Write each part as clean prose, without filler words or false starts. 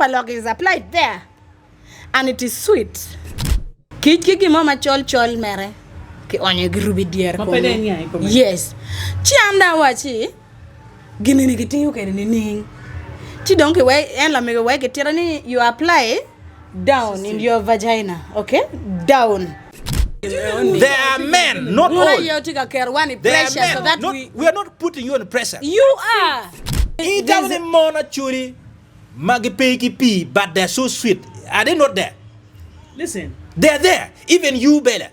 Superlock is applied there. And it is sweet. Kiki mama chol mere. Ki onye grubi dear. Yes. Chi anda wachi. Gini ni kiti yuke ni ning. Chi donke way en la mege way ketirani you apply down in your vagina, okay? Down. There are men, not all. There are men, so that we are not putting you on pressure. You are. But they're so sweet. Are they not there? Listen. They're there. Even you, Bella.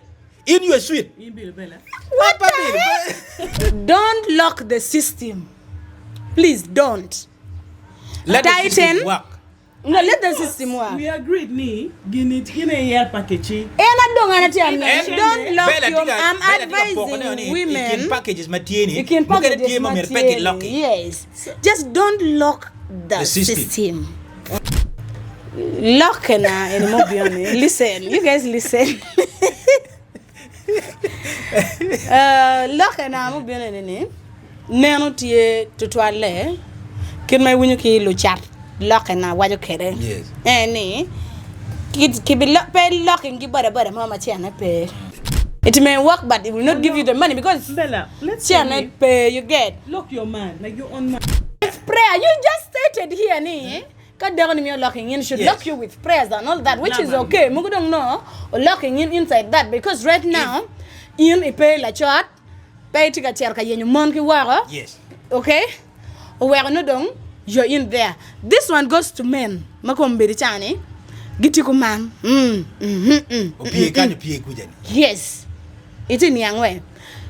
In your sweet. What the heck? Don't lock the system. Please don't. Let the system work. No, let the system work. We agreed, ni gine air packaging. Don't lock your. I'm advising women. You can package material. You can package material. Yes. Just don't lock the system. Lock na in Mobione. Listen, you guys listen. Lock na Mobione ni. Neno tie tutuale. Kin may winyo ki lo chat. Lock na wajo kere. Yes. Ni. Ki be locking ki bada mama tiana pay. It may work, but it will not give you the money because Bella, let's say pay you get. Lock your man like your own man. With prayer, you just stated here, ni. God down in your locking in should lock you with prayers and all that, which is okay. Mugu don't know or locking in inside that because right now, in a pay la chat, pay tika cherka yenyu Mon Ki Coo. Yes. Okay? Where no dong, you're in there. This one goes to men. Makombiri chani. Gitiku man. Yes. It's in young way.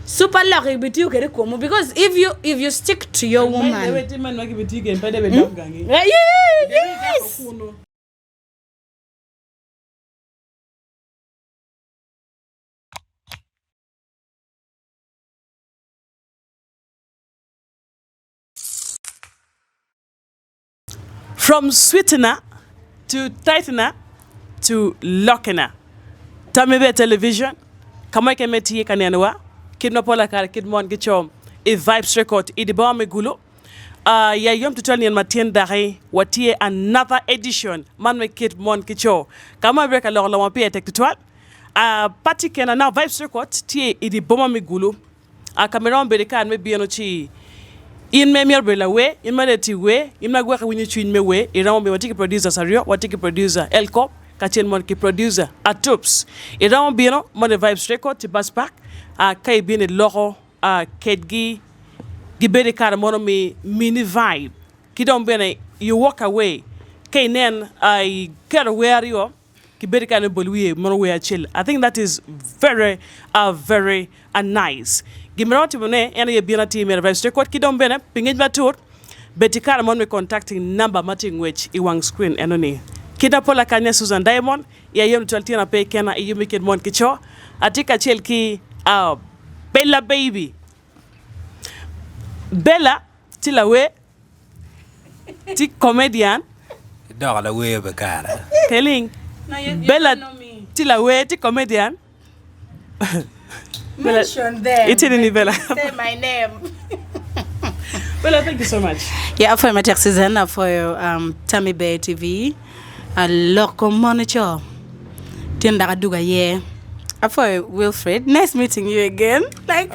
Superlock because if you stick to your woman. Yes. From sweetener to tightener to lockener. Tamibe television. Kama kemeti kanyanwa. Kidnapola kar kid Mon Ki Coo. A vibes record. Idibawa megulu. Ya yom tutuali matien dare. Watie another edition. Man me kid Mon Ki Coo. Kama breka lor la wapi tek tutual. Party kena now vibes record. Tie idibawa megulu. Cameron bereka me biano chi. In me mier bela we, in me leti we, in me gwaka winyi chu in me we, irawo me watiki producer Sario, watiki producer Elcop, kachien Mon Ki producer Atups. Irawo biano, mon vibes record, ti bas pack, kai bine loro, kedgi, giberi kara mono me mini vibe. Kidon bene, you walk away, kai nen, I get aware you, giberi kara bolwe, mono we chill. I think that is very nice. Gimirati mone ena ye biana team vibes record kidom bene pingej batur betikara mon me contacting number matching which iwang screen enoni kida pola kanya Susan Diamond ya yem twaltina pe kena yumi kid Mon Ki Coo atika chelki Bella baby Bella tilawe ti comedian Dog we bekara telling Bella tilawe ti comedian Mention them. It's in Bella. Say my name. Bella, thank you so much. Yeah, for my text Susanna for Tammy Bay TV. A local monitor. Tienda duga ye. For Wilfred, nice meeting you again. Like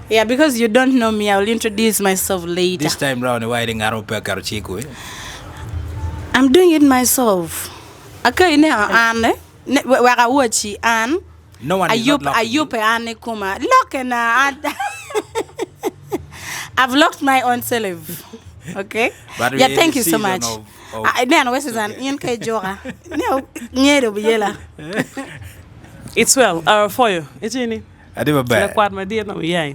yeah, because you don't know me, I will introduce myself later. This time round, I'm doing it myself. Okay, now Anne, where I watch Anne. No one is not locking you. Anne Kuma. Lock and I've locked my own self. Okay? But yeah, thank you so much. Then what's an Inke Jora? No, near the It's well, for you. It's in it. I did a bad. Quite my dear, no, yeah.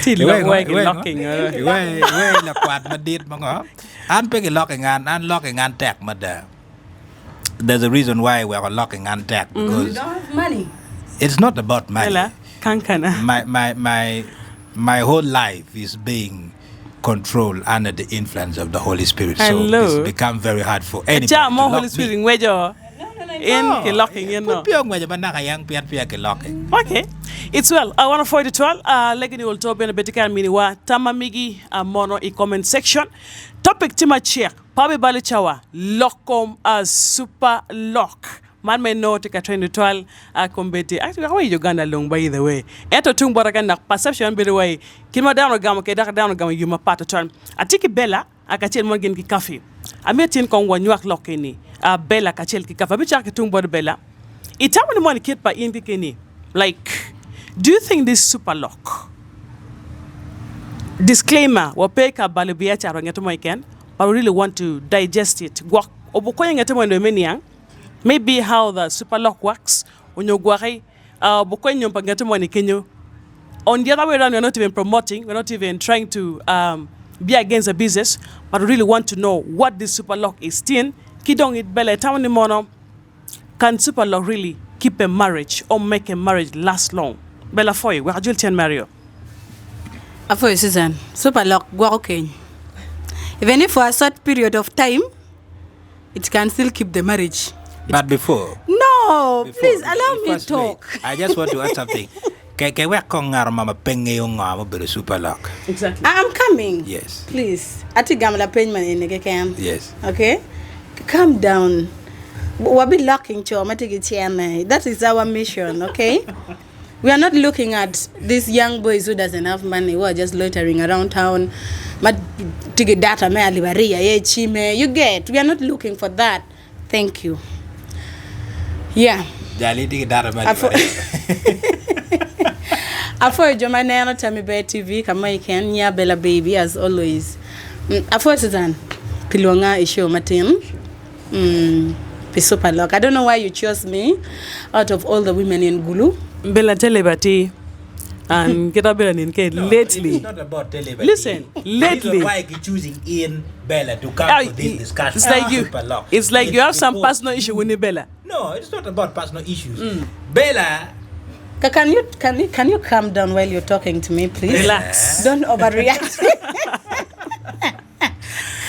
Locking. La quad madid mango. I'm picking locking and unlocking and tag mother. There's a reason why we are locking and tag because you don't have money. It's not about money. My whole life is being controlled under the influence of the Holy Spirit. So it's become very hard for anybody to lock Holy Spirit me. In locking, you know. Okay. It's well. I want to find it well. Legini will talk about the mini wa tamamigi mono in comment section. Topic tima check. Pabi balichawa lockom as super lock. Man may know to train the twelve combat. Actually, how are you Uganda long by the way? Eto tung boragan perception by the way. Kima down or gama kedaka down or gama you ma part of turn. I take Bella. Akachel morgan ki kafe. Ametin kong wanyuak lokeni. Bella kachel ki kafe. Bichak tung bod Bella. Itamani money kid pa in kini. Like, do you think this super lock? Disclaimer, wapeka balibia charo ngetomo iken, but we really want to digest it. Gwak obukoya ngetomo ndo meniang. Maybe how the super lock works. Onyo gwari obukoya nyompa ngetomo ni kenyo. On the other way around, we're not even promoting, we're not even trying to be against the business, but we really want to know what this super lock is. Tin kidong it bele tamani mono. Can super lock really keep a marriage or make a marriage last long? Bella Foy, where do you Mario? Afoy Susan, super lock go okay. Even if for a short period of time, it can still keep the marriage. But before, please allow me to talk. Wait, I just want to add something. Super lock. Exactly. I'm coming. Yes. Please. Ati gamla penman in Yes. Okay? Calm down. We'll be locking that is our mission, okay? We are not looking at these young boys who doesn't have money, who are just loitering around town. You get, we are not looking for that. Thank you. Yeah. Afo Jomanano Tamibe TV, Kamaiken, Nya Bella Baby, as always. Afo Susan, Pilonga Isho Martin. Super lock. I don't know why you chose me out of all the women in Gulu. Bella Telebati and get up Bella in Kate lately. It's not about Telebati. Listen, lately. Why are you choosing in Bella to come to this discussion? It's like you. It's like you have some personal issue with Bella. No, it's not about personal issues. Bella. Can you calm down while you're talking to me, please? Relax. Don't overreact.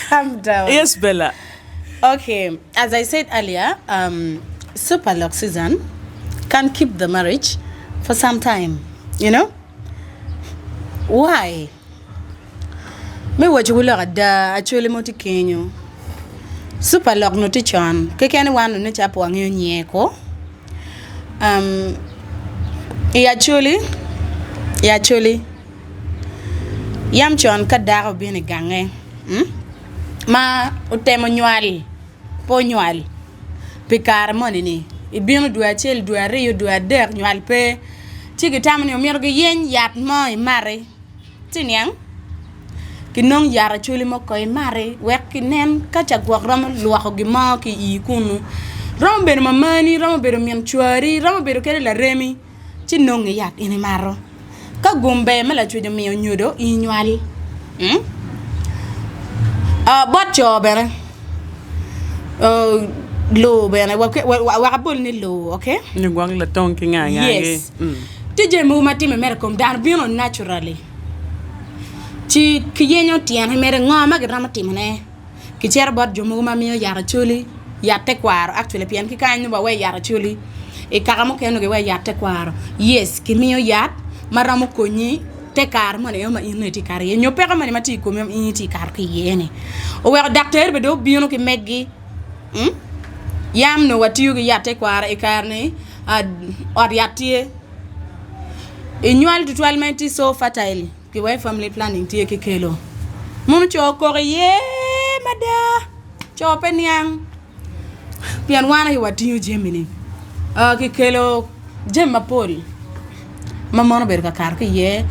Calm down. Yes, Bella. Okay, as I said earlier, super lock season can keep the marriage for some time, you know? Why? Me wajula da actually moti kenyo. Super lock no tichon. Kekeni wanu ne chapo wangyo nyeko. Actually yam chon kadaro bini gange. Ma utemo nyuali. Po nyual pikar money ni ibino dua chel dua rio dua der nyual pe tigi tamni omier ge yen yat mo mare tiniang kinong yara chuli mo koy mare wek kinen ka chagwak ram luako gi mo ki ikunu ram ber mamani ram ber mien chuari ram ber kele la remi tinong yat ini maro ka gombe mala chujo mi nyudo i nyual bot jobere low bene wakabol ni low, okay? You going la tongue yes. Tije mu mati me mere kom dan bino naturally. Chi kiyenyo tian mere ngoma ge ramati mane. Ki cher bot jomu ma mi yara chuli ya tekwaro actually pian ki kan ba we yara chuli e karamo ke no ge we ya tekwaro. Yes, ki mi yat maramo konyi tekar mane yo ma ineti kar ye nyo pera mane mati ko mem ineti kar ki yene. O we docteur be do bino ki meggi yam no watiyu gi yatte kwara e karne or yatte e nyual totalement so fertile ki way family planning tie ki kelo mun cho ko ye mada cho penyang pian wana hi watiyu jemini ki kelo jemma pol mamono ber ka kar ki ye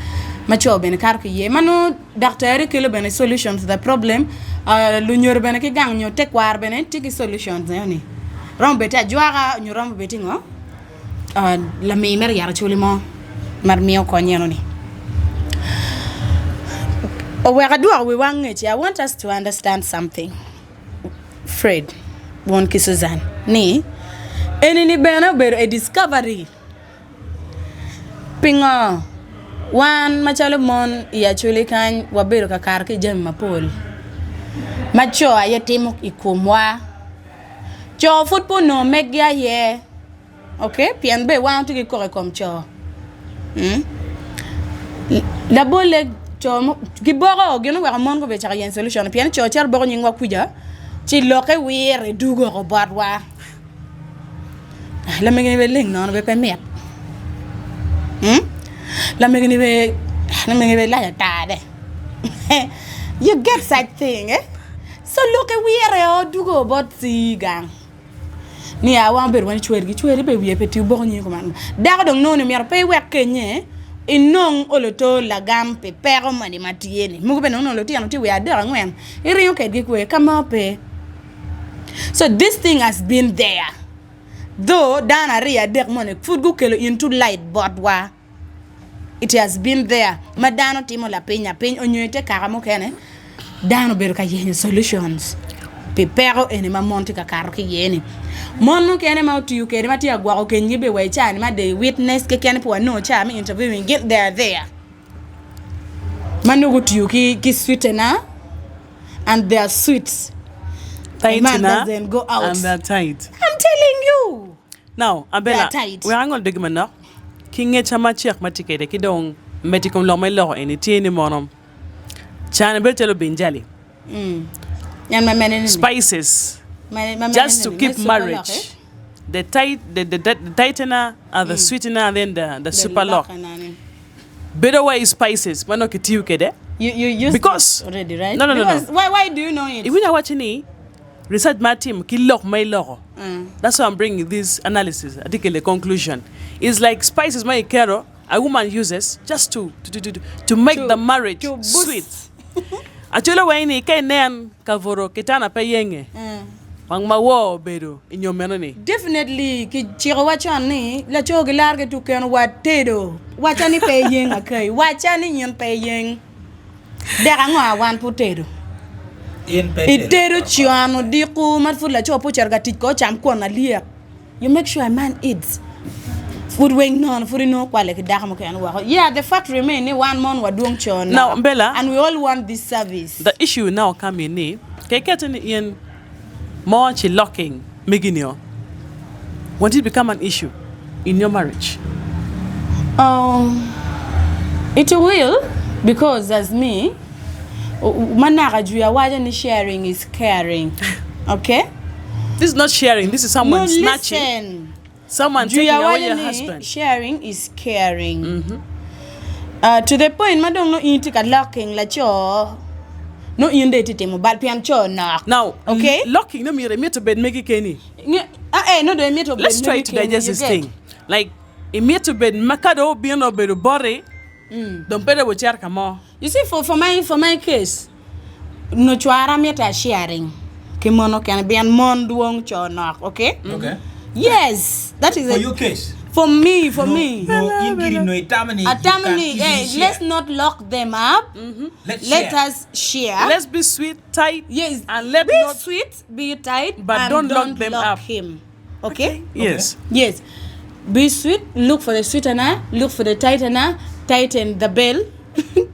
ma cho ben kar ki ye manu docteur kelo ben solution to the problem lu ñor ben ki gang ñoo tek war ben tigi solution ni rombe ta joara ñu rombe betingo la mi mer yara chuli mo mar mi ko ñeno ni o we gadua we wanget. I want us to understand something. Fred Mon Ki Susan ni enini bena ber a discovery pinga wan machalo mon ya chuli kan wabero ka kar ki jem mapol macho ayetimo ikumwa cho football no megia ye okay pian be wan to ko kom cho La bole cho ki boro gino wa mon ko be cha yen solution pian cho char boro nyingwa kuja ci loke wire dugo ko badwa la mengene be ling non be pemet la mengene be la ta de you get such thing so loke wire o dugo bot si gang ni a wan ber wan chwer be wiye peti boro nyi ko man da dong no ne mer pe wek kenye inong oloto la gampe pero mani matiene mugo be no lo tiano ti we adera ngwen iriyo ke gikwe kama pe. So this thing has been there, though dana ria dek money food go kelo into light but wa it has been there madano timo la penya onyoete karamo kene dano ber ka yene solutions pe pero ene ma monti ka karo ki yene mon kene ma tu kene ma ti agwa ko kenyi be we cha ni ma de witness ke kene po no cha me interviewing get there manu go tu ki sweetener and they are sweet. Man doesn't go out and they're tight. I'm telling you. Now, Abella, we are going to dig now. King Chama Chek Matikede Kidong Medical Law my law and it any monum. China Beltelo Binjali. Spices. Just to keep marriage. The tightener and the sweetener and then the superlock. Better way is spices. Why not you kede? You used because already, right? No. Why do you know it? If we are watching it, research my team, kill my law. That's why I'm bringing this analysis. I think the conclusion is like spices my caro a woman uses just to make the marriage sweet. Actually, when he can then kavoro kitana payenge. Pang mawo bedo in your menoni. Definitely, ki chiro wachani la chogi large to ken watedo. Wachani paying okay. Wachani yin paying. There are one potato. Iteru chiano diku matfula cho pocher gatiko cham kona lia. You make sure a man eats. Food wing non food no quality dakamo kan wa. Yeah, the fact remain one man wa doing chon. Now Bella, and we all want this service. The issue now come in in more locking Miginio. Won't it become an issue in your marriage? It will, because as me manara sharing is caring. Okay? This is not sharing, this is someone snatching. Listen. Someone taking away your husband. Sharing is caring. To the point, madam no intika locking la cho. No inde titemo bal pian cho knock. Now, okay? Locking no me to bed make kenny. No do me to bed. Let's try to digest this thing. Like me to bed makado be no bed body. Don't better with your come. You see, for my case, no chuara meta sharing. Kimono can be an mon duong cho knock, okay? Okay. Yes, that is for your case. For me. Let's not lock them up. Let us share. Let's be sweet, tight. Yes, and let be not sweet, be tight, but and don't lock them up. Him. Okay? Yes. Yes. Be sweet. Look for the sweetener. Look for the tightener. Tighten the bell.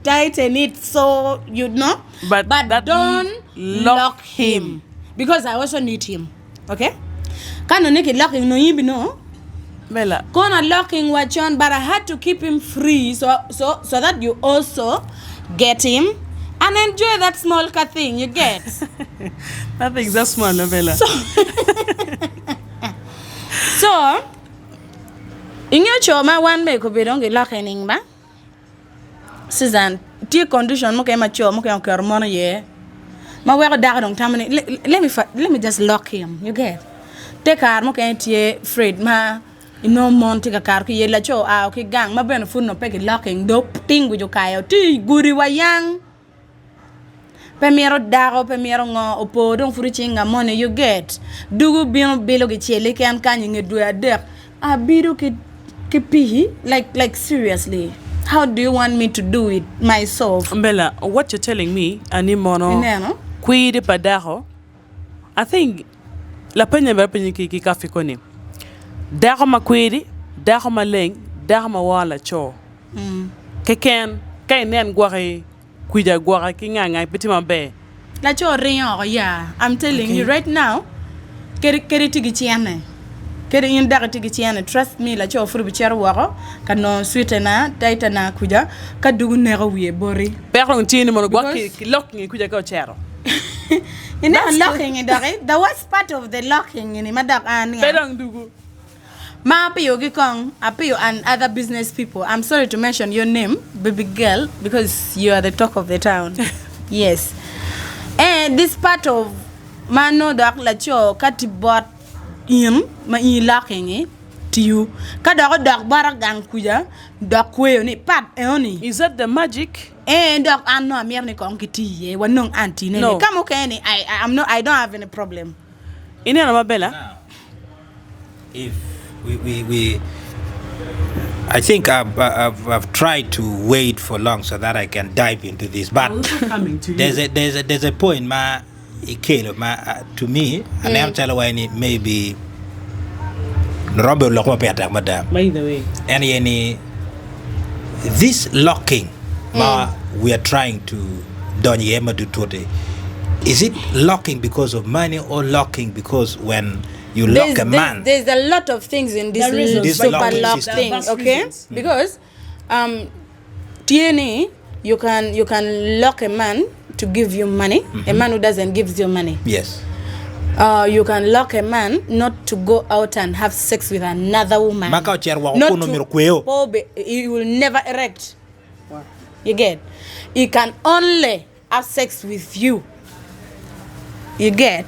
Tighten it so you know. But don't lock him, because I also need him. Okay? Can't make it locking no him no. Bella. Gonna locking wachon, but I had to keep him free so that you also get him and enjoy that small cat thing you get. Nothing's that small, Bella. So in your choma one make be don't get locking ba. Susan, tea condition mo kay macho mo kay hormone ye. Ma wego daga dong tamani let me just lock him. You get. Take care mo kay tie Fred ma no monti ka kar ki yela cho ki gang ma ben fu no peke locking do tingu jo kayo ti guri wayang pemero dago pemero ngo opo don furu chinga money you get dugu bien belo ge chele kan nge do adek abiru ki pihi like seriously, how do you want me to do it myself? Bella, what you're telling me animono kwide padaho, I think la penya berpenyi ki kafi koni daho makwidi daho maleng daho mawala cho keken kay nen gwari kuida gwara ki nganga pitima be la cho rien, yeah, I'm telling you right now keri tigi chiane kede in daga tigi chiana trust me la cho furu bichar waro kano sweetena taitana kuja kadugu nero wie bori pero ntini mo gwaki locking kuja ko chero ina locking idare the worst part of the locking ni madak ani pero ndugu ma apio gikong apio and other business people. I'm sorry to mention your name, baby girl, because you are the talk of the town. Yes. And this part of mano dak la cho katibot in ma in locking to you. Kada dak baragang kuja dak kwe ni pat oni. Is that the magic? Dok ano amir ni kong kiti ye wanong auntie ne. No. Come okay I don't have any problem. Ini na mabela. If we I think I've tried to wait for long so that I can dive into this, but Coming to there's a point ma to me and I'm telling you maybe Robert Lokma Peter madam by the way. any this locking we are trying to done yema do today. Is it locking because of money or locking because when you lock a man? There's a lot of things in this super lock thing, okay? Because TNA, you can lock a man to give you money. A man who doesn't give you money. Yes. You can lock a man not to go out and have sex with another woman. Not to, he will never erect. Wow. You get? He can only have sex with you. You get?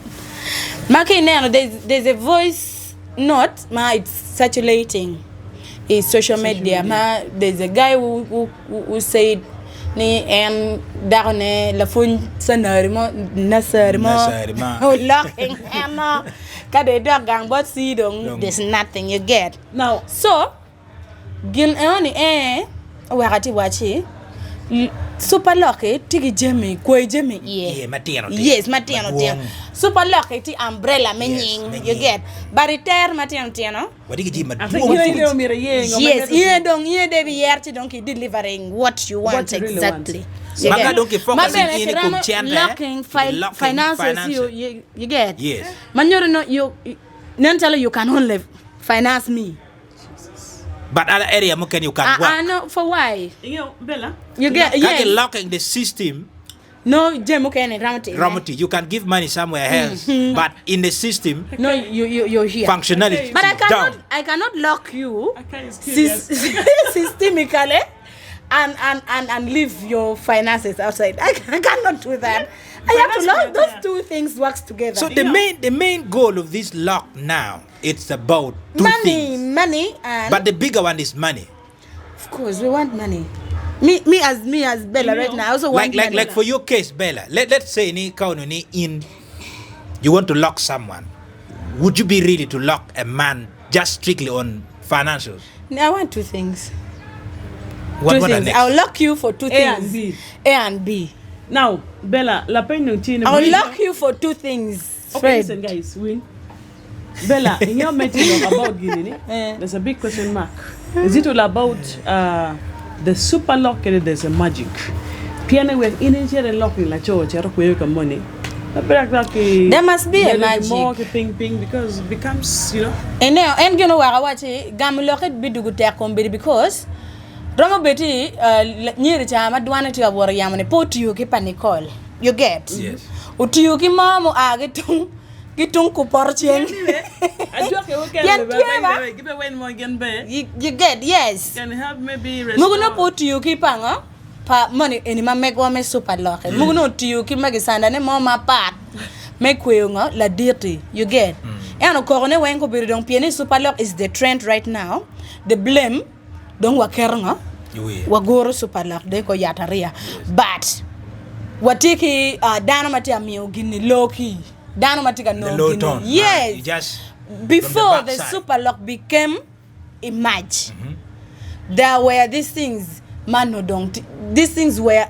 There's a voice note, it's circulating. It's social media. There's a guy who said ni en darne la fun sanarimo nasarimo locking hemo kade dogang but see there's nothing you get Now so gin oni wakati wachi super lock tigi jemi kwe jemi yes matiano tiano super lock ti umbrella menying you get bariter matiano tiano What did you yes ye de bi yerti donc delivering what you want really exactly Maka don't get focusing in locking finances you get yes man you mentally you can only finance me. But other area you can work. I know for why. Bella. You get yes. Locking the system. No, Ramati. You can give money somewhere else, but in the system, no, you're here. Functionality. But down. I cannot lock you systemically and leave your finances outside. I cannot do that. I have to lock those two things works together. So the main goal of this lock now, it's about two things. Money, and but the bigger one is money. Of course, we want money. Me as Bella right now, I also want money. Like for your case, Bella. Let's say you want to lock someone. Would you be ready to lock a man just strictly on financials? I want two things. What things. Next? I'll lock you for two things. And B. A and B. Now, Bella, la penalty. I'll lock you for two things. Okay, listen, guys. Win. Bella, in your meeting about Guinea, there's a big question mark. Is it all about the super lock and there's a magic? Piano with initial locking like church, money. There must be a magic. More ping because it becomes, And now, and you know what I watch it, Gamulocket be do good because Romo Betty near the time I want to have Yamane put you keep a nicole. You get? Yes. Utiyuki mamu agetung gitung kuporchen. You get yes. Can have maybe Muguno put you keep pa money any ma make one super lock. Muguno to you keep magisanda ne mama part. Make weunga la dirty. You get? And corone when go be don piani super lock is the trend right now. The blame don't wakeronga. Wagoro super lock de ko yataria. But watiki dano matia miogini low key. Dano matika no low tone. Yes. Just before the super lock became a match. There were these things these things were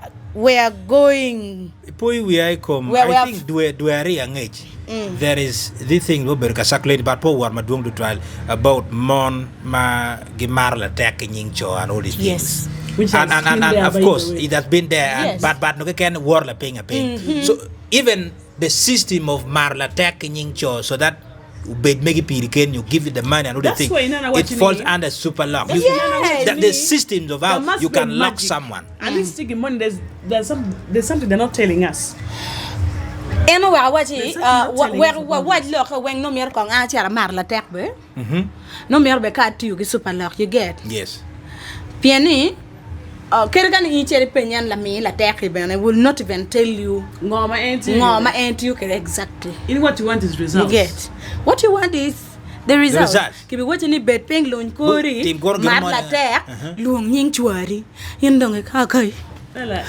going I think do a young age. There is this thing circulated about power to trial about Mon attacking Yingcho and all these yes. things. And of course it has been there and yes. but no can war paying a pain. So even the system of Marla attacking Yingcho so that make it piriken, you give it the money and all the That's thing. why, Nana, what It you falls mean? under Superlocks. Yes. The systems of There how must you be can lock magic. someone. At least taking money, there's something they're not telling us. Anyway, what is There's what look when no mere kong achara mar la tek be. No mere be ka tiu ki Superlock you get. Yes. Piani kergan I chere penyan la me la tek be and I will not even tell you Ngoma ain't ngoma and you exactly. In what you want is results. You get. What you want is the result. result. Kibi wote ni bet peng lon kori Team kor mar gamo la na- tek luong nying chwari. Yin dong ka kai. Bella,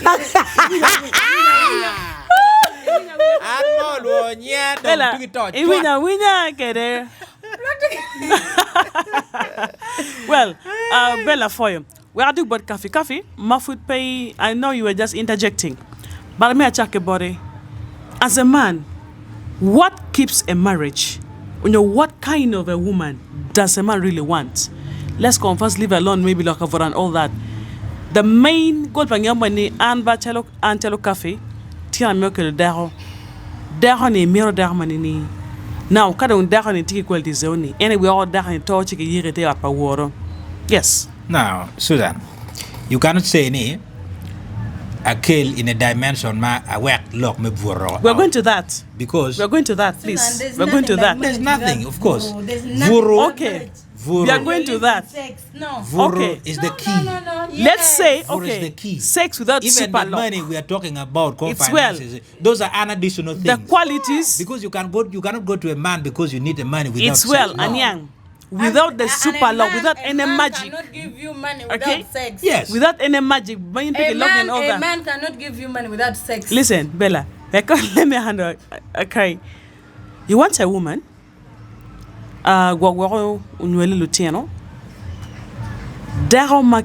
Bella, winner, get there. Well, Bella, for you. We are doing about coffee. Coffee, my food pay. I know you were just interjecting, but may I check about it? As a man, what keeps a marriage? You know, what kind of a woman does a man really want? Let's go first, leave alone, maybe look over and all that. The main goal for your money and bachelo coffee, tia milk daho. Daho ni miro daho manini. Now, kada un daho ni tiki kwel tizoni. Anyway, all daho ni tochi ki yire te apa woro. Yes. Now, Susan, you cannot say ni a kill in a dimension ma a work lock me vuro. We're going to that. Because We're going to that, please. There's We're going to nothing that. like there's nothing, of course. No, there's nothing. Vuro, Okay. vuro, We are going to that. Sex. No. vuro Okay. is the key. No. Let's say, Vuro is okay, the key. sex without Even super the lock. money we are talking about, It's finances, those are additional The things. qualities, Because you cannot go to a man because you need the money without it's well, sex. and young. Without the super lock, without any magic. cannot give you money without Okay? sex. Yes. Without any magic, when you take a lock and all A that. man cannot give you money without sex. Listen, Bella, let me handle okay. You want a woman? Gwagwaro unwele lutiano. Daro ma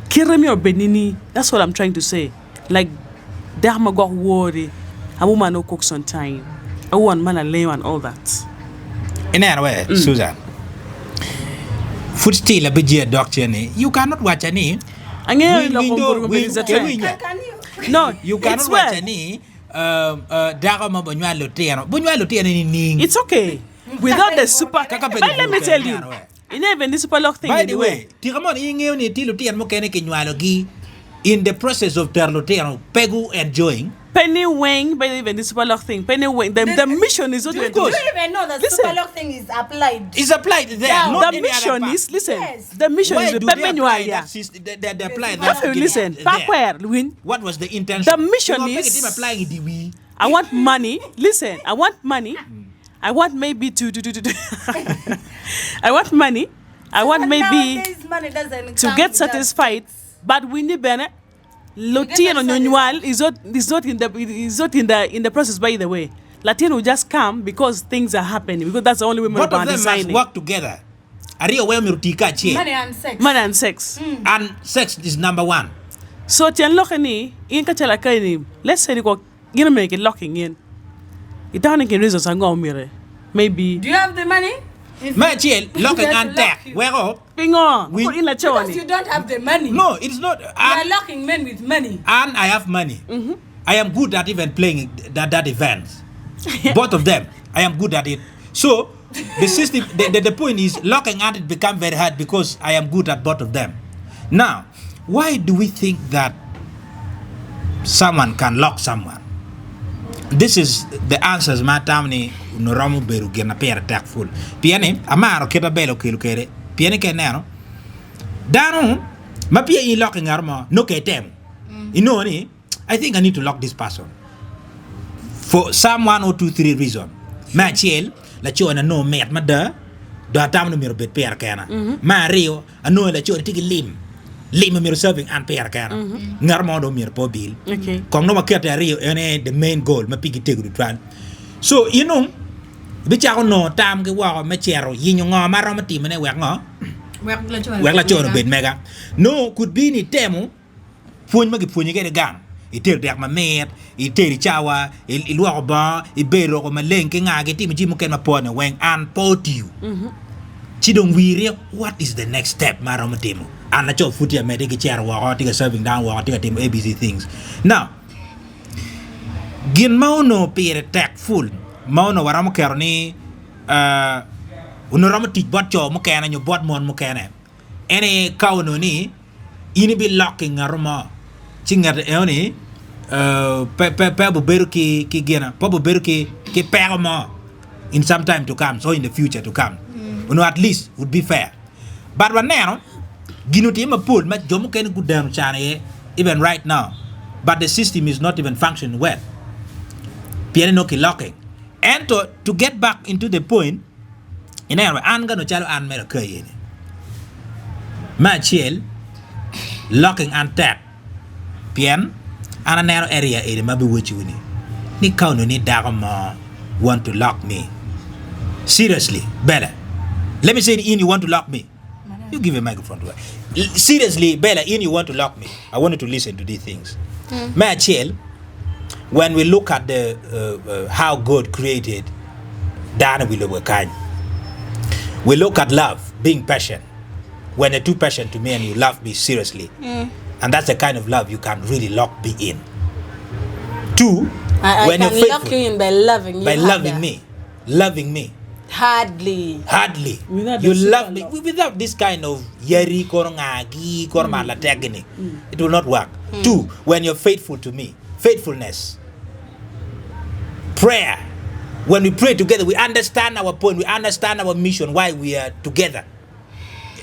kiremi or benini. That's what I'm trying to say. Like daro ma go worry. A woman no cooks on time. A woman man a lame and all that. In any way, Susan, food still a bit doctor ni. You cannot watch any. Angay We know- lo we- is a okay, trend. we know. Can you? No, You cannot it's watch well. any. Daro ma bonwa lutiano. Bonwa lutiano ni ning. It's okay. Without the super. Kaka But pwede let me kumpare tell ni you. ano eh. You never even the super lock thing By the anyway. way, tikamon ingeo ni tilutian mo kene kinywalo gi in the process of terlutiano pegu enjoying. Penny Wang, but even the super lock thing. Penny Wang, the mission is what Of we're course. Do you even know that Listen. Superlock thing is applied? It's applied there. Yeah, not The any other mission part. is, listen, Yes. the mission Why is do the they apply Pemenyuaya. that system? They apply Yes. that. Listen, there. backward, win. What was the intention? The mission You is- him applying it the we. I want money. Listen, I want money. I want maybe to I want money. I want maybe Nowadays, money doesn't to come get without satisfied. But we need Bennett. Lotien on is not in the process, by the way. Latin will just come because things are happening, because that's the only way Both we're of them must designing. work together. Ario we mirutika che. money and sex. Money and sex. And sex is number one. So tian lokani in kachala kaini. Let's say you make it locking in. It down in reasons and go mirror. Maybe Do you have the money? If My you- chill, locking Just and lock tech. you. Where up? pingo We- put in la Because you choni. don't have the money. No, it's not. You are locking men with money. And I have money. I am good at even playing that event. Both of them, I am good at it. So the system, the point is, locking and it become very hard because I am good at both of them. Now, why do we think that someone can lock someone? This is the answers matamni noromu beru gena pera takful. Piani amaro kita belo kilukere. Piani kenano. Dano mapia in locking armo no ketem. You know ni, I think I need to lock this person. For some 1 or 2, 3 reasons. Ma chiel la chona no met mada do atam no miro bet per kana. Ma rio ano la chona tigi lim miro serving and per kana. Ngarmo do miro po bil. Okay. Kong no maketa rio ene the main goal ma pigi tegu twan. So you know bicha no tam ke wa ma chero yinyo ngo maro mati mane wek ngo. Wek la chona bet mega. No could be ni temu puny magi puny ke gam. Itel dak ma met, itel chawa, ilwa ba, ibero ko malenke ngage ti mji muken mapone weng an potiu. Chidong wiri, what is the next step maro matemo? An na cho futi amede ke chair wa tiga serving down wa tiga team ABC things. Now, gin mauno pere tech full. Mauno waramo kerni unorama tij bot cho mo kana nyo bot mon mo kana ene kawno ni ini be locking aroma chingar eoni pe bo beru ki gena po bo beru ki perma in some time to come, so in the future to come. At least would be fair. But when now ginuti ma pull ma jomo ken good down chane even right now, but the system is not even functioning well. Piano ki locking. And to get back into the point, in anyway, an gano chalo an mera kay ni. Ma chiel locking and tap. Pian an a narrow area ere mabi wuchi wini. Ni kauno ni dagama want to lock me. Seriously, Bella. Let me say it in, you want to lock me. You give a microphone to her. Seriously, Bella, in you want to lock me. I wanted to listen to these things. Ma chiel, when we look at the how God created Dana we look at love being passion. When you're too passionate to me and you love me seriously, and that's the kind of love you can really lock me in. Two, when I can lock you in by loving you. By loving me. Hardly. You love me without this kind of yeri korongagi kormala tegini. It will not work. Two, when you're faithful to me. Faithfulness. Prayer. When we pray together, we understand our point, we understand our mission, why we are together.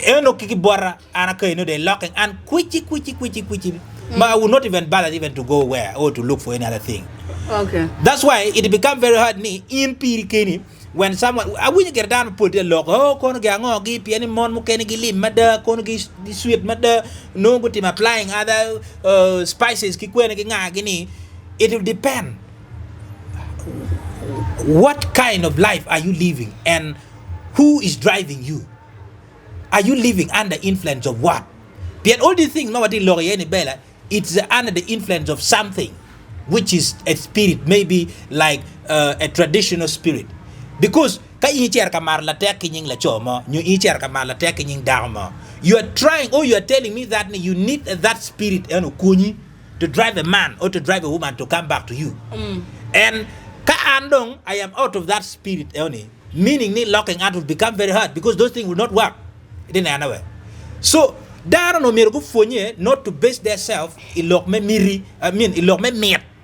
Eno kiki bora anaka they locking and quichi. But I will not even bother even to go where or to look for any other thing. Okay. That's why it become very hard ni empirically when someone I wouldn't get down put the lock kono gango gi piani mon mukeni gi lim mada kono gi sweet mada no but him applying other spices ki kwene gi ngagi ni. It will depend what kind of life are you living and who is driving you. Are you living under influence of what? But all these things nobody Lorieni Bella, it's under the influence of something which is a spirit, maybe like a traditional spirit. Because you are trying or you are telling me that you need that spirit to drive a man or to drive a woman to come back to you. And I am out of that spirit only. Meaning locking out will become very hard because those things will not work. So Dara no mirgo fonye not to base themselves ilok me miri ilok me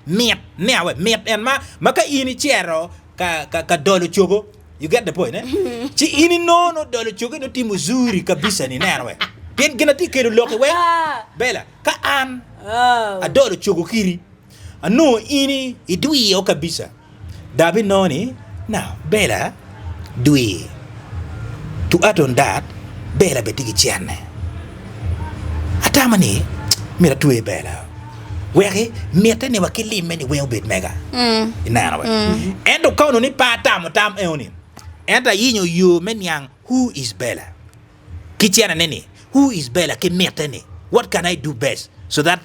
met and maka ini chero ka dolo chogo. You get the point, eh? Chi ini no dolo chogo no timuzuri kabisa ni nawe. Pien gina ti kero loke we Bella ka an a dolo chogo kiri no ini idui o kabisa dabi noni now Bella dui to add on that Bella betigi chiane atamani mira tuwe Bella where meta ne wakili many well bit mega inawe endo kono ni pa tam eoni enta yinyo you menyang who is Bella kichiana nene who is Bella ke meta ne what can I do best so that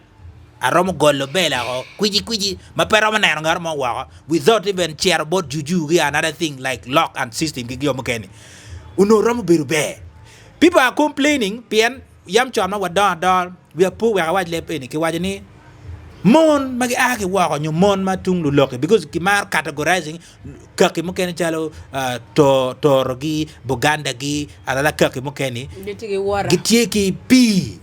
aromo gollo Bella or kwiji mapera na ngarmo wa without even care about juju another thing like lock and system gi mokeni uno romo beru be. People are complaining pian yam chama wa don we are poor we are wide lep ni ki wajani mon magi ake wa nyu mon ma tung lu loke because ki mar categorizing kaki mokeni chalo to buganda gi ala kaki mokeni gitie ki p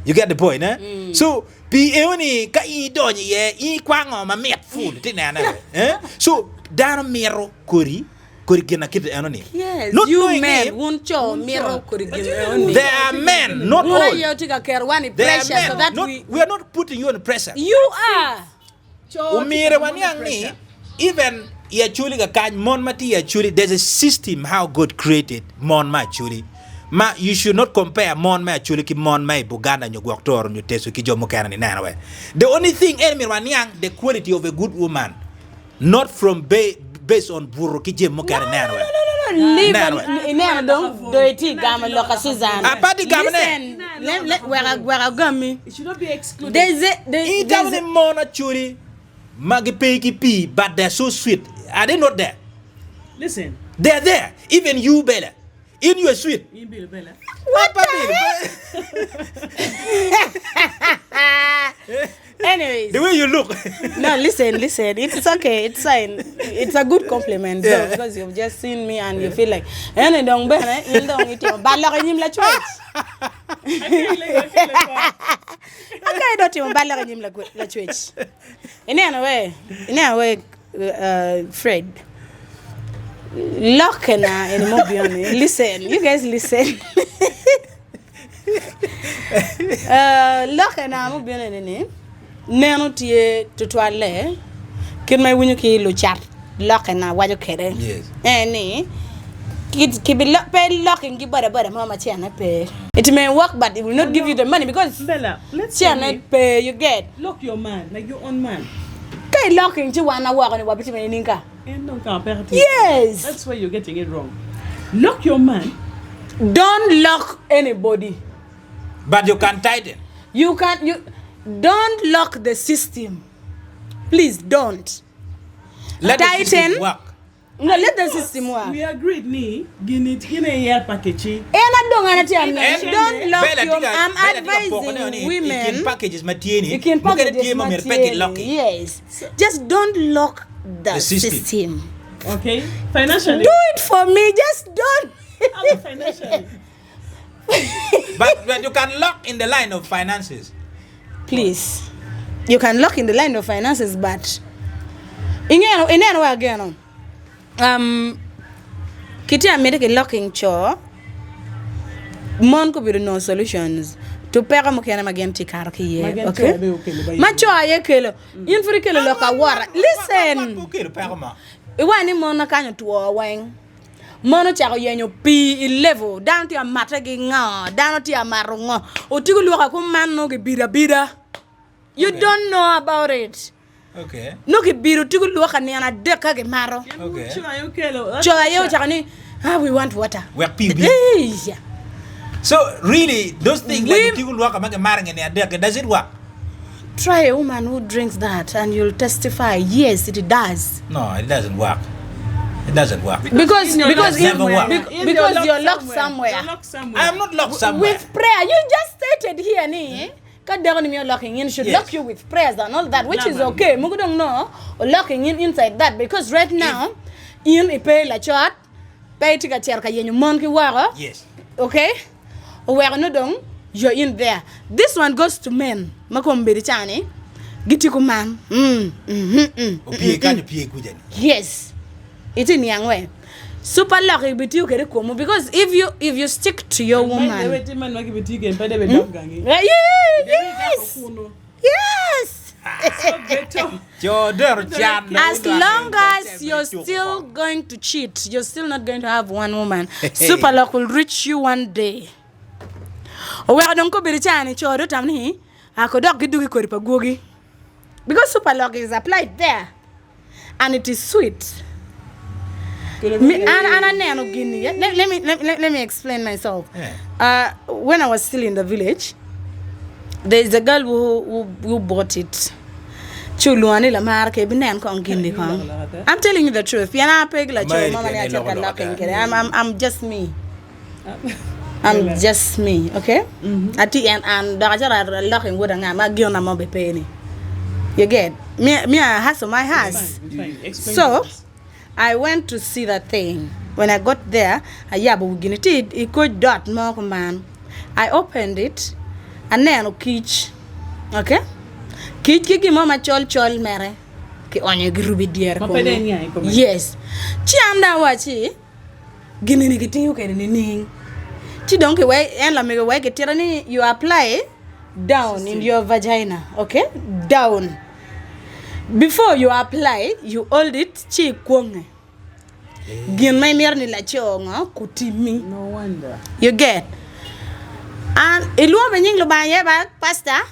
you get the point, eh? So p eoni ka I donye ye I kwango ma met food tinana eh so dano mero kori gina kit enoni. Yes, not you knowing men won't show mirror enoni. There are men, not all. You take a care one There pressure are men, so that we are not putting you on pressure. you are. Umire wanyang ni even ya chuli ka kan mon mati ya chuli there's a system how God created mon ma chuli. Ma you should not compare mon ma chuli ki mon ma Buganda nyogwak toro nyoteso ki jomo kana ni nana. The only thing enemy wanyang the quality of a good woman not from based on buru ki jemo kana nana. Live in don't do it gama loka Suzanne. Apati gama ne. Let where gummy. It should not be excluded. There's a mona chuli magi peki pi but they're so sweet. Are they not there? Listen. They're there. Even you Bella. In your sweet. You Bill Bella. What the heck? anyways. The way you look. No, listen. It's okay. It's fine. It's a good compliment though, because you've just seen me and you feel like, "Ene dong bene, il dong iti bala kanyim la church." Okay, don't you bala kanyim la church. Anyway, Fred. Lock na any more beyond. Listen, you guys listen. Lock na mo beyond any. Neno tie tutuale. Kin may winyo ki lo chat. Lock na wajo kere. Yes. Any. Ki be locking ki bada mama chiana pay. It may work, but it will not give you the money because Bella, let's chiana pay you get. lock your man, like your own man. Kay locking chi wana wako ni wabiti meninka. Yes. Yes. That's why you're getting it wrong. Lock your man. Don't lock anybody. But you can tighten. You don't lock the system. Please don't. Let the Tighten. system work. No, let the system work. We agreed ni gine air package. Don't lock Bella, your. tika- I'm Bella, tika poko na advising yun, ikin women. packages matieni. You can Muka package na tiye mo, may packet locking. Yes. Just don't lock the system. system. Okay? Financially. Do it for me. Just don't. I'm financially. But you can lock in the line of finances. Please. You can lock in the line of finances, but in any way again. Kiti America locking cho. Mon could be no solutions. To pera mokena magenti karki okay. Macho aye kelo. In for kelo loka wara. Listen. Okay, perma. Iwani mona kanyo tuwa wang. Mono chako yenyo pi level down to a matagi nga down to a marungo. Otigu luka kumano ke bira. You don't know about it. Okay. No ke biro tigu luka ni ana deka ke maro. Okay. Choayo chakani. We want water. We're PB. Yeah. So really, those things like you work make marrying in there, does it work? Try a woman who drinks that and you'll testify. Yes, it does. No, it doesn't work. It doesn't work. Because you're locked somewhere. somewhere. I am not locked somewhere. With prayer, you just stated here, ni. God damn, you're locking in. Should lock you with prayers and all that, which is okay. Mugu don't know or locking in inside that because right now, in a pay la chart, pay tika cherka yenyu Mon Ki Coo. Yes. Okay. Where no dong, you're in there. This one goes to men. Makombiri chani, gitiku man. Yes, it's in young way. Super lucky with you because if you stick to your woman. Yes. As long as you're still going to cheat, you're still not going to have one woman. Super luck will reach you one day. Where don't go be chani chodo tamni akodok gidugi koripa gogi because Superlock is applied there and it is sweet. Let me explain myself. When I was still in the village, there is a girl who bought it. I'm telling you the truth. I'm just me. I'm just me, okay? At the end, and the locking wood and I'm a penny. You get me? I hustle my house. So I went to see that thing. When I got there, it could dot more man. I opened it and then kitch, okay? Kitch mama chol mere. Ki onye grubi dear. Yes. Chiamda wachi. Gini kitingu kene don't you apply down in your vagina, okay? Down. Before you apply, you hold it no wonder. You get. And pasta.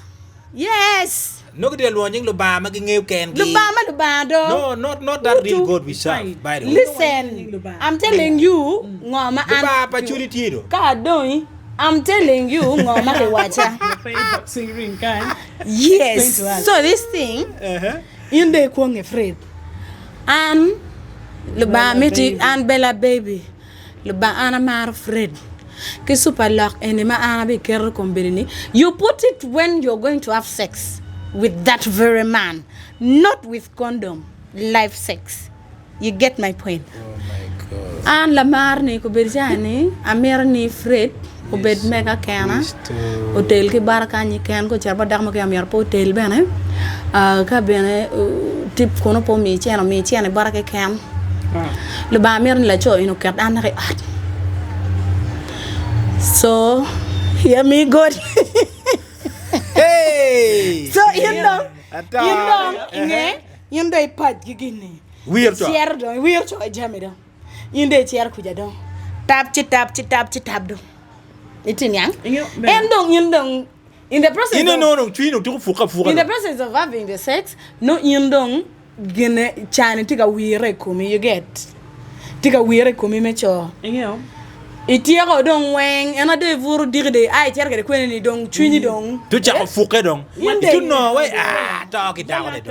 Yes. No, not that real God we serve, by the way. Listen, I'm telling you, I'm telling you, yes. So this thing, in the kwong afraid, and and Bella baby, Anna afraid. Superlock and you put it when you're going to have sex. with that very man, not with condom, live sex. You get my point? Oh my God. And lamar ni ko berjani, amer ni fred, ko bed mega kana. Hotel ki baraka ni kan ko charba dak mo ki amer po hotel bene. Ka bene tip kono po mi chene baraka kan. Le ba amer ni la cho ino kat an re at. So, hear me good. Hey! So, you know, you know, pat gigini. Weird chair do, weird cho jami do. You know, chair kuja do. Tap do. It's in yang. And don't, in the process in the process of having the sex, no yundong gene chani tika weird kumi, you get. Tika weird kumi mecho. Itiago dong weng another vuru digde ai tiarga de kweni dong chuni dong tu cha fuke dong tu no way talk it down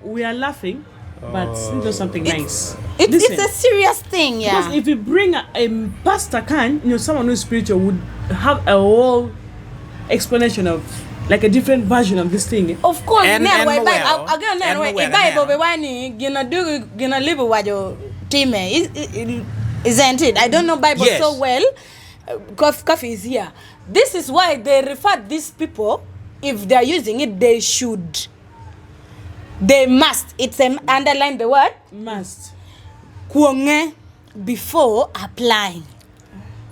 we are laughing but it's something nice. It's a serious thing, yeah. Because if you bring a pastor someone who's spiritual would have a whole explanation of like a different version of this thing. Of course, Bible gonna live wajo time isn't it? I don't know Bible so well. Coffee is here. This is why they refer these people, if they are using it, they should. They must. It's underline the word must. Kuonge before applying.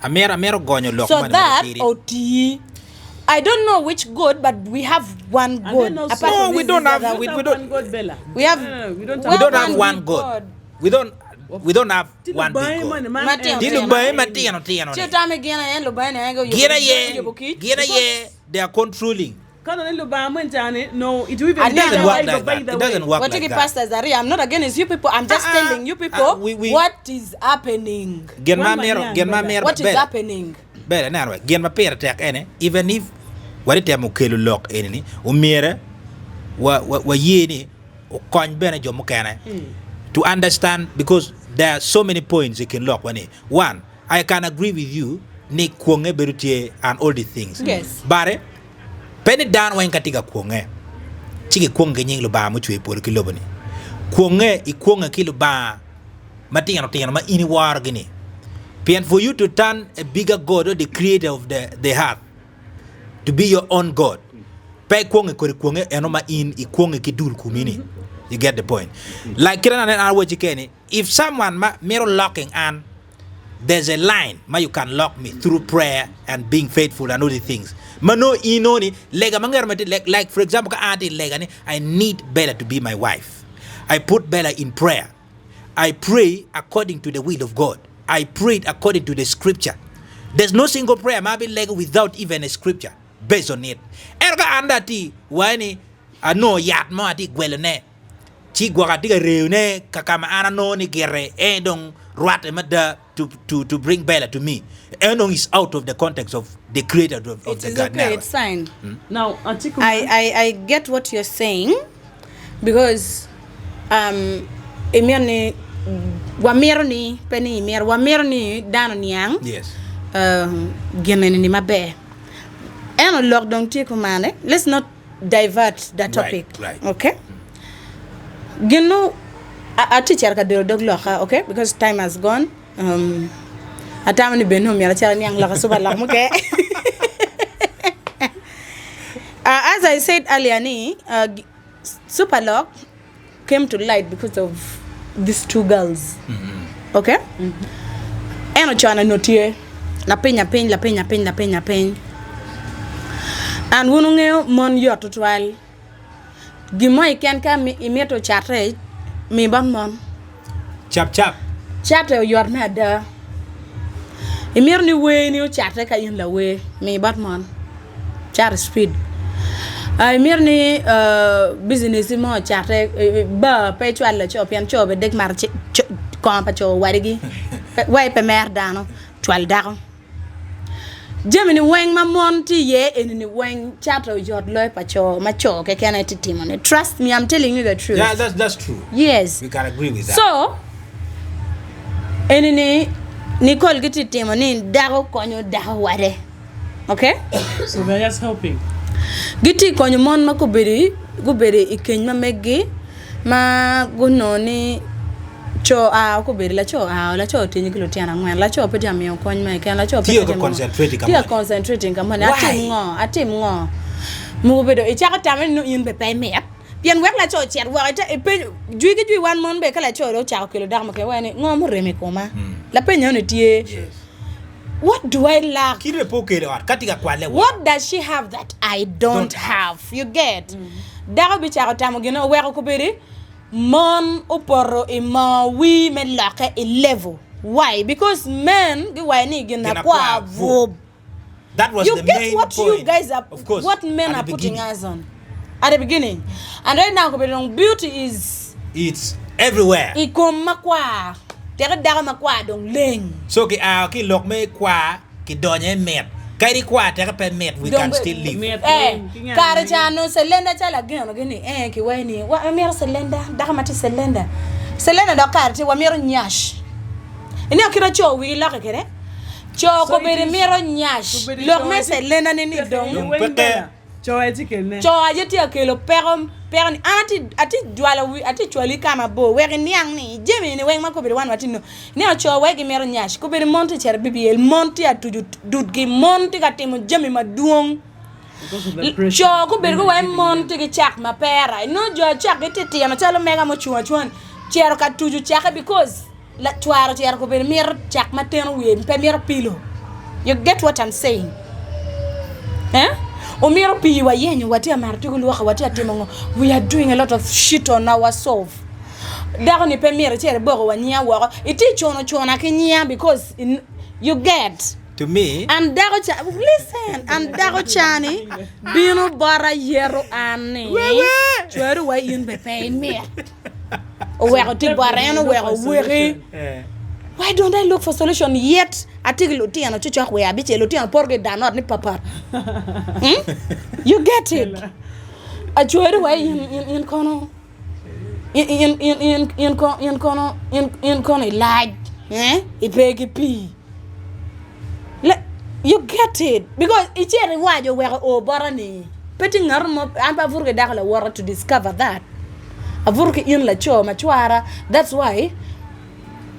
So that OT. I don't know which God, but we have one God. No, we don't have. We don't. God, Bella. We have. We don't have one God. We don't have one big God. They are controlling. No, it doesn't work like that. It doesn't work like that. Pastors are, I'm not against you people. I'm just telling you people what is happening. What is happening? Even if what it am ukelu lock any umere wa yeni o coin bene jo mukana to understand, because there are so many points you can lock one. I can agree with you ni kuonge berutie and all the things. Yes. Bare penny down when katiga kuonge chiki kuonge nying lo ba mu chwe por kilo bani kuonge I kuonge kilo ba matinga ma ini war gini. And for you to turn a bigger God or the creator of the heart to be your own God. You get the point. Like if someone mirror locking and there's a line you can lock me through prayer and being faithful and all the things. Like for example, I need Bella to be my wife. I put Bella in prayer. I pray according to the will of God. I prayed according to the scripture. There's no single prayer maybe like without even a scripture based on it. Erga andati wani ano yat mo ati gwelene. Chi gwagati reune kakama ana no ni gere endong rwate mada to bring Bella to me. Endong is out of the context of the creator of the God. Okay, it's fine. Now, I get what you're saying, because Emiani wamirni peni mer wamirni dano niang. Yes. Gemeni ni mabe. Eno lockdown ti kumane. Let's not divert the topic. Right. Okay? Genu a teacher ka do dog loka, okay? Because time has gone. Atamani beno mi ala chala niang loka Superlocks muke. As I said earlier ni Superlocks came to light because of these two girls. Okay? Eno chana notie la penya. And wununge mon yoto twal. Gimo iken ka imeto chatre mi ban mon. Chap. Chatre yor na da. Imir ni we ni chatre ka yin la we mi ban mon. Char speed. Imir ni business mo chatre ba pe twal la chopian chobe dek mar kompa cho warigi. Way pe mer dano twal daro. Gemini weng mamonti ye enini weng chato yot loy pacho macho ke kana titimone. Trust me, I'm telling you the truth. Yeah, that's true. Yes. We can agree with that. So enini Nicole giti timoni daro konyo daro wade. Okay? So they're just helping. Giti konyo mon makubiri gubere ikeny ma megi ma gunoni cho ko beri la cho tinyi kilo tiana ngwen la cho pe jamiyo kony ma ken la cho pe concentrating kamane atim ngo mu bedo e chaka tamen no yin be pay me bien wek la cho chet wa ta e pe jui wan mon be kala cho ro chaka kilo dama ke wani ngo mu reme koma la pe nyone tie what do I lack? What does she have that I don't have? You get? Dago bi chaka tamo gino wek ko beri mon oporo e ma we men laka a level. Why? Because men gi wani gina kwa vob. That was the main what point. You guys are, of course, what men are putting us on at the beginning. And right now beauty is it's everywhere. Ikom makwa. Tere daga makwa dong leng. So ki lok me kwa ki donye met. Kairi kwa tere pe met we can still live. Kare chano selenda chala gino gini ki wani wa amir selenda daga mati selenda da kare wa miro nyash. Ini akira cho wi la kere. Cho ko bere miro nyash. Lok me selenda ni dong. Cho etikene. Cho ajeti akelo peron ati dwala wi ati chwali kama bo we niang ni jemi ni weng mako bere wan watino ni cho we gi mero nyash ko bere monti cher bibiel monti atuju dudgi monti katimo jemi maduong cho ko bere ko we monti gi chak mapera no jo chak iti ya machalo mega mo chuan cher ka tuju chak because la twaro cher ko bere mer chak mateno wi pe mer pilo. You get what I'm saying? Omiro pi wa yenyu wati amartu luwa wati atimongo. We are doing a lot of shit on ourselves. Dago ni pe mire chere bogo wanya wako. Iti chono kinya because you get to me and dago listen and dago chani bino bara yero ani. Chweru wa yin be pay me. Weko ti bara eno weko wege. Why don't I look for solution yet? Atigi lutia no chuchu akwe abiche lutia no porge danot ni papa. You get it? Achueri wa in kono in kono light. Ipegi pi. You get it? Because ichere wajo weka obora ni. Peti ngarmo amba vurge dakala wara to discover that. Avurge in la cho machwara. That's why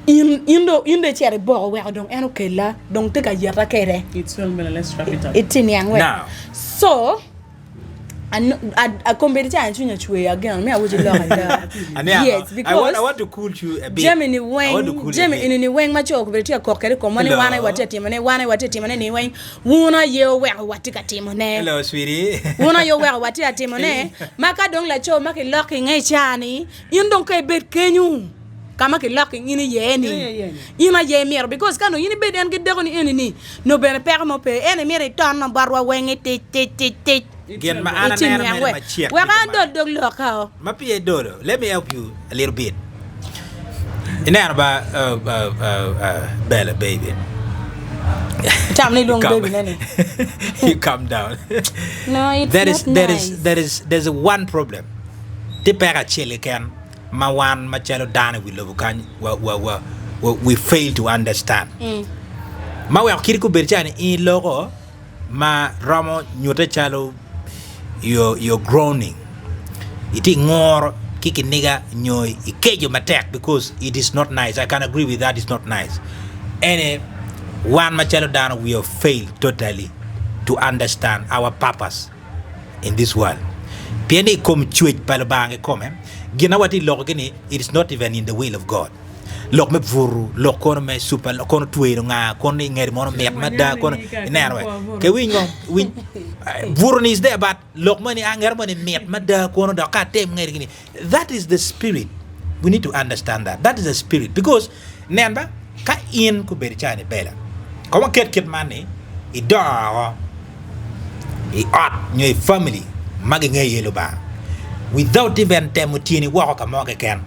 in the cherry ball where don't enokela don't take a yara kere. It's well, let's wrap it up. It's in young way. Now. So I compare and chwe again. Me I would love that. Yes, because I want to cool you a bit. Gemini in wing macho betia kokere komane wana wateti mane wana wateti mane ni wing wuna yo we watika timone. Hello sweetie. Wuna yo we watika timone. Maka dong la cho maka locking e chani. Yun dong kay bet kenyu. Kama ke locking ini yeni ina ye mer because kanu ini be den ge dego ni ini no ben per mo pe ene mere ton no barwa wenge te gen ma ana na ma check we kan do loka ma pie do let me help you a little bit ina ba bella baby tamni long baby nani you calm down. No, it's there's one problem te pera chele kan ma wan ma chelo dana we love kan we fail to understand ma we akiri ko berchani in logo ma ramo nyote chalo you're groaning iti ngor kiki nigga nyoy ikejo matek because it is not nice. I can agree with that. It's not nice. And one ma chelo dana we have failed totally to understand our purpose in this world. Pieni kom chuech palabange come gina wati log gini, it is not even in the will of God. Log me vuru, log kono me super, log kono tuero nga, kono ingeri mono me mada kono nerwe. Ke win vuru is there, but log money anger money me mada kono da ka tem ngeri gini. That is the spirit. We need to understand that. That is the spirit because nemba ka in ku berchane bela. Koma ket mane I do I ought your family magi ngeyelo ba. Without even temutini waka moga can.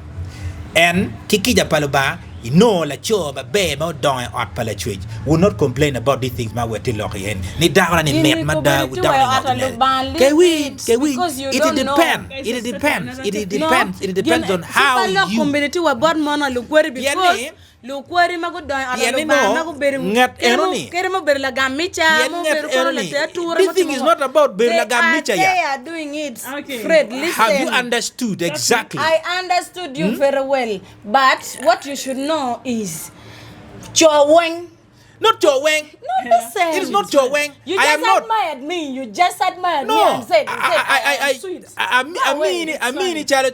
And Kikija Paluba, you know, la cho, but babe, no don or palachwich. Will not complain about these things, my way to lock in. Ni down and met mother without it depends on how you community were born mona look where because lu kwari mago don ala Yani lu ba no, mago ber ngat eroni. kere mo ber la gamicha mo ber ko la te tour This thing is not about Berlagamicha. they are doing it. Okay. Fred, listen. Have you understood exactly? I understood you very well, but what you should know is Choweng. Not your wang. No, listen. It is not your wang. You I just am not. admired me. You just admired me No, and said, I'm sweet. I mean it, Chalo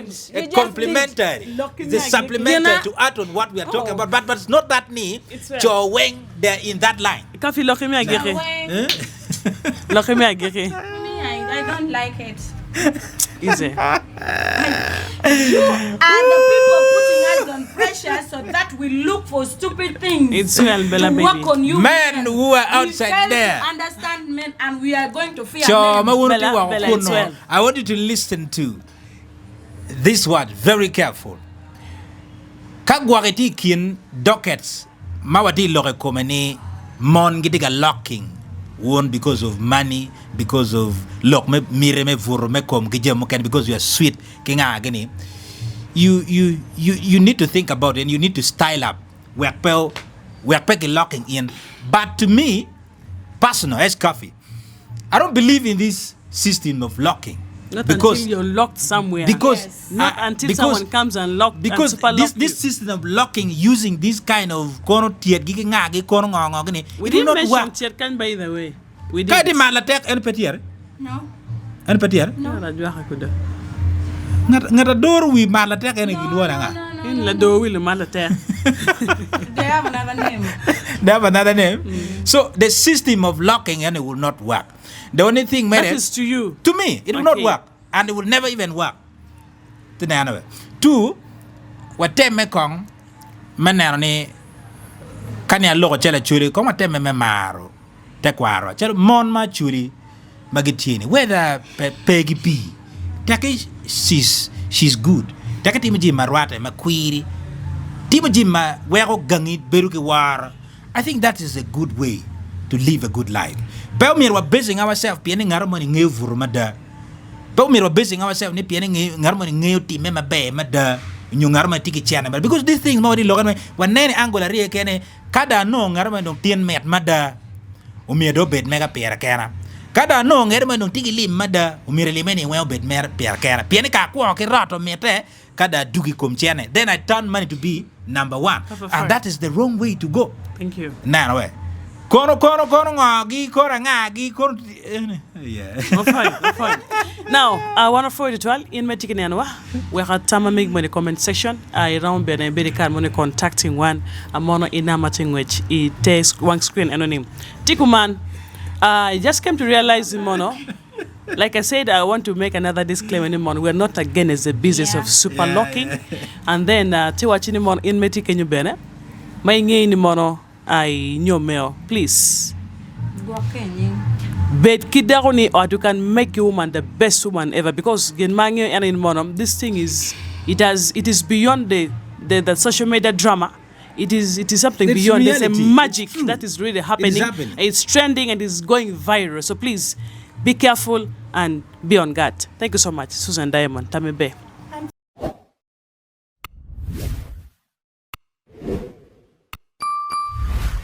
is You just complimentary. did. It's supplementary to add on what we are talking about. But it's not that need. Your wang, they're in that line. Kafi loki mi agiri. Choweng. Loki mi agiri. Me, I don't like it. Easy. And the people putting us on pressure so that we look for stupid things It's real, Bella, to baby. work on you. Men who are We outside fail there. to understand men, and we are going to fear So, men. Bella, it's well. I want you to listen to this word very careful. Kagwareti kin dockets mawati lore komeni mon gidiga locking won because of money, because of lock me mire me vuro me kom gije mo ken because you are sweet kinga agini. You need to think about it and you need to style up. We are pecking locking in. But to me, personal as coffee, I don't believe in this system of locking. Not because until you're locked somewhere. because Yes. Not until someone comes and lock because and super lock this system of locking using this kind of kono tiet gigi ngagi kono ngongogini We it will didn't not mention work. Tierkan, by the way. We Kadi didn't. malatek en petier No. en petier ngata dor wi malatek en gidwara nga. In la do will malater. They have another name. They have another name. So the system of locking and it will not work. The only thing That matters is to you. to me, it will not Okay. work, and it will never even work. Two, what time me kong, manani, kanya logo chela churi, kong what time me maro, tekwaro, chela mon ma churi, magitini, whether Peggy P, take she's good. Take timaji marwata, makwiri, timaji ma wero gangit beruki war. I think that is a good way to live a good life. But we are basing ourselves pianing harmony ngeu vurumada. But we are basing ourselves ni pianing harmony ngeu ti mema be mada nyu harmony tiki chana. Because this thing no di logan when nene angola rie kene kada no harmony dong tien met mada. Umi do bed mega pera kena. Kada no harmony dong tiki lim mada. Umi limeni well bed mer pera kena. Piani ka kwa ke rato mete kada dugi kom chane. Then I turn money to be number one. And that is the wrong way to go. Thank you. Nah, way. Kono ngagi yeah. Fine. Now, I want to forward it well in my ticket anwa. We have time make money comment section. I round bene very card money contacting one a mono in a matching which it takes one screen anonym. Tikuman, I just came to realize in mono. Like I said, I want to make another disclaimer in mono. We're not against the business of super locking. And then tiwachini mono in my ticket you bene. My in mono. I know male, please. But kidaroni or you can make a woman the best woman ever because in mangi and in monum this thing is it is beyond the social media drama. It is something It's beyond. There's a reality. magic It's true. that is really happening. happening. It's trending and it's going viral. So please be careful and be on guard. Thank you so much, Susan Diamond. Tamebe.